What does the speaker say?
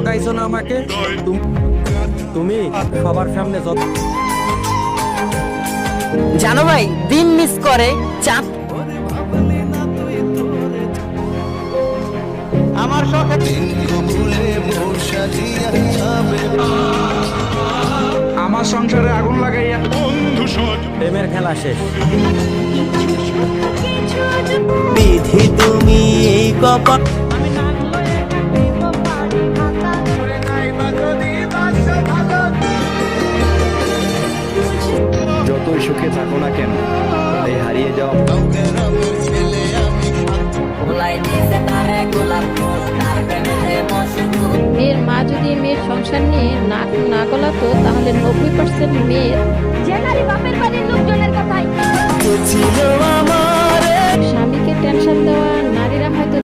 ঠকাইছো না আমাকে। তুমি সবার সামনে জানো ভাই, দিন মিস করে চাঁদ। আমার শখে আমার সংসারে আগুন লাগাইয়া বন্ধু প্রেমের খেলা শেষ। বিধি তুমি এই কপাল। যতই সুখে থাকো না কেন, এই হারিয়ে যাও মেয়ের মা যদি মেয়ের সংসার নিয়ে নাক না গলাতো, তাহলে 90% মেয়ের যে নারী বাপের বাড়ির লোকজনের কথাই ছিল আমার স্বামীকে টেনশন দেওয়া নারীরা হয়তো